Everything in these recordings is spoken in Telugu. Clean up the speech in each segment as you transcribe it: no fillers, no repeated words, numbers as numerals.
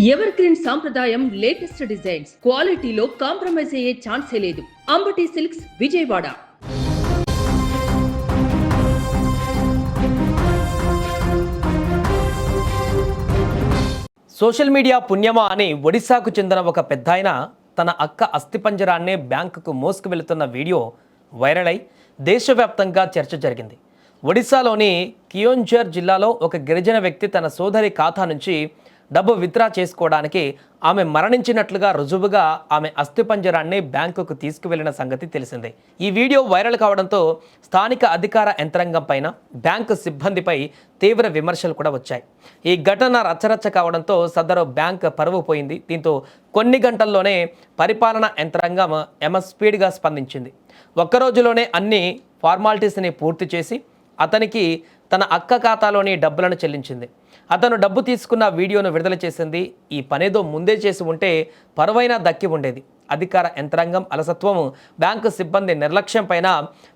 ఎవర్ గ్రీన్ సాంప్రదాయం లేటెస్ట్ డిజైన్స్ క్వాలిటీలో కాంప్రమైజ్ అయ్యే ఛాన్సే లేదు. Ambati silks Vijayawada. Social media పుణ్యమా అని ఒడిశాకు చెందిన ఒక పెద్దాయన తన అక్క అస్థిపంజరాన్నే బ్యాంకుకు మోసుకు వెళుతున్న వీడియో వైరల్ అయి దేశవ్యాప్తంగా చర్చ జరిగింది. ఒడిశాలోని కియోంఝర్ జిల్లాలో ఒక గిరిజన వ్యక్తి తన సోదరి ఖాతా నుంచి డబ్బు విత్డ్రా చేసుకోవడానికి ఆమె మరణించినట్లుగా రుజువుగా ఆమె అస్థిపంజరాన్ని బ్యాంకుకు తీసుకువెళ్లిన సంగతి తెలిసిందే. ఈ వీడియో వైరల్ కావడంతో స్థానిక అధికార యంత్రాంగం పైన బ్యాంకు సిబ్బందిపై తీవ్ర విమర్శలు కూడా వచ్చాయి. ఈ ఘటన రచ్చరచ్చ కావడంతో సదరు బ్యాంక్ పరువు పోయింది. దీంతో కొన్ని గంటల్లోనే పరిపాలనా యంత్రాంగం స్పీడ్గా స్పందించింది. ఒక్కరోజులోనే అన్ని ఫార్మాలిటీస్ని పూర్తి చేసి అతనికి తన అక్క ఖాతాలోని డబ్బులను చెల్లించింది. అతను డబ్బు తీసుకున్న వీడియోను విడుదల చేసింది. ఈ పనేదో ముందే చేసి ఉంటే పరువైనా దక్కి ఉండేది. అధికార యంత్రాంగం అలసత్వం, బ్యాంకు సిబ్బంది నిర్లక్ష్యం పైన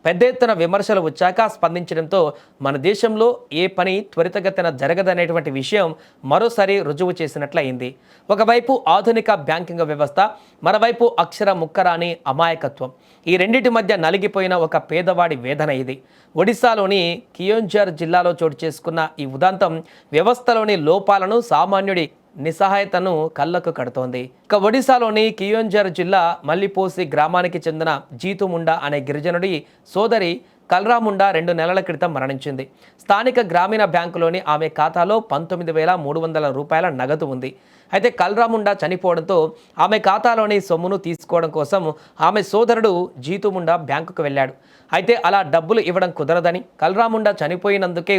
పెద్ద ఎత్తున విమర్శలు వచ్చాక స్పందించడంతో మన దేశంలో ఏ పని త్వరితగతిన జరగదనేటువంటి విషయం మరోసారి రుజువు చేసినట్లయింది. ఒకవైపు ఆధునిక బ్యాంకింగ్ వ్యవస్థ, మరోవైపు అక్షర ముక్కరాని అమాయకత్వం. ఈ రెండింటి మధ్య నలిగిపోయిన ఒక పేదవాడి వేదన ఇది. ఒడిశాలోని కియోంఝర్ జిల్లాలో చోటు చేసుకున్న ఈ ఉదంతం వ్యవస్థలోని లోపాలను, సామాన్యుడి నిస్సహాయతను కళ్ళకు కడుతోంది. ఇక ఒడిశాలోని కియోంఝర్ జిల్లా మల్లిపోసి గ్రామానికి చెందిన జీతుముండా అనే గిరిజనుడి సోదరి కల్రాముండా 2 నెలల క్రితం మరణించింది. స్థానిక గ్రామీణ బ్యాంకులోని ఆమె ఖాతాలో 19,300 రూపాయల నగదు ఉంది. అయితే కల్రాముండా చనిపోవడంతో ఆమె ఖాతాలోని సొమ్మును తీసుకోవడం కోసం ఆమె సోదరుడు జీతుముండా బ్యాంకుకు వెళ్ళాడు. అయితే అలా డబ్బులు ఇవ్వడం కుదరదని, కల్రాముండా చనిపోయినందుకే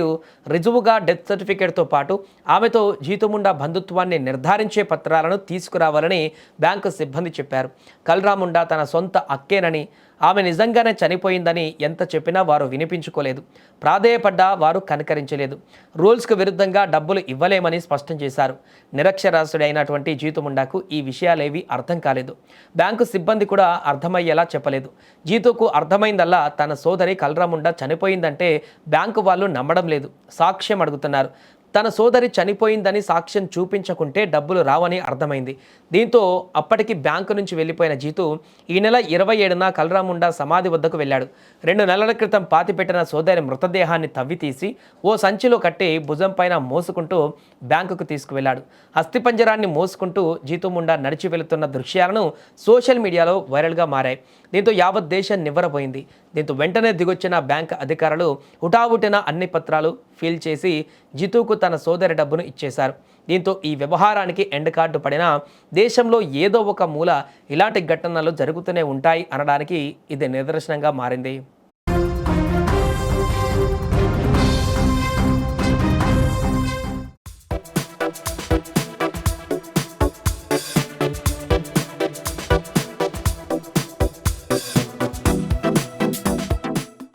రుజువుగా డెత్ సర్టిఫికేట్తో పాటు ఆమెతో జీతుముండా బంధుత్వాన్ని నిర్ధారించే పత్రాలను తీసుకురావాలని బ్యాంకు సిబ్బంది చెప్పారు. కల్రాముండా తన సొంత అక్కేనని, ఆమె నిజంగానే చనిపోయిందని ఎంత చెప్పినా వారు వినిపించుకోలేదు. ప్రాధేయపడ్డా వారు కనికరించలేదు. రూల్స్కు విరుద్ధంగా డబ్బులు ఇవ్వలేమని స్పష్టం చేశారు. నిరక్షరాస్యుడు అయినటువంటి జీతుముండాకు ఈ విషయాలేవి అర్థం కాలేదు. బ్యాంకు సిబ్బంది కూడా అర్థమయ్యేలా చెప్పలేదు. జీతుకు అర్థమైందల్లా తన సోదరి కల్రాముండా చనిపోయిందంటే బ్యాంకు వాళ్ళు నమ్మడం లేదు. సాక్ష్యం అడుగుతున్నారు. తన సోదరి చనిపోయిందని సాక్ష్యం చూపించకుంటే డబ్బులు రావని అర్థమైంది. దీంతో అప్పటికి బ్యాంకు నుంచి వెళ్ళిపోయిన జీతు ఈ నెల 27న కల్రాముండా సమాధి వద్దకు వెళ్ళాడు. 2 నెలల క్రితం పాతిపెట్టిన సోదరి మృతదేహాన్ని తవ్వి తీసి ఓ సంచిలో కట్టి భుజం పైన మోసుకుంటూ బ్యాంకుకు తీసుకువెళ్ళాడు. అస్థిపంజరాన్ని మోసుకుంటూ జీతుముండా నడిచి వెళుతున్న దృశ్యాలను సోషల్ మీడియాలో వైరల్గా మారాయి. దీంతో యావత్ దేశం నివ్వరపోయింది. దీంతో వెంటనే దిగొచ్చిన బ్యాంక్ అధికారులు హుటాహుటిన అన్ని పత్రాలు ఫిల్ చేసి జితుకు తన సోదరి డబ్బును ఇచ్చేశారు. దీంతో ఈ వ్యవహారానికి ఎండ్ కార్డు పడినా దేశంలో ఏదో ఒక మూల ఇలాంటి ఘటనలు జరుగుతూనే ఉంటాయి అనడానికి ఇది నిదర్శనంగా మారింది.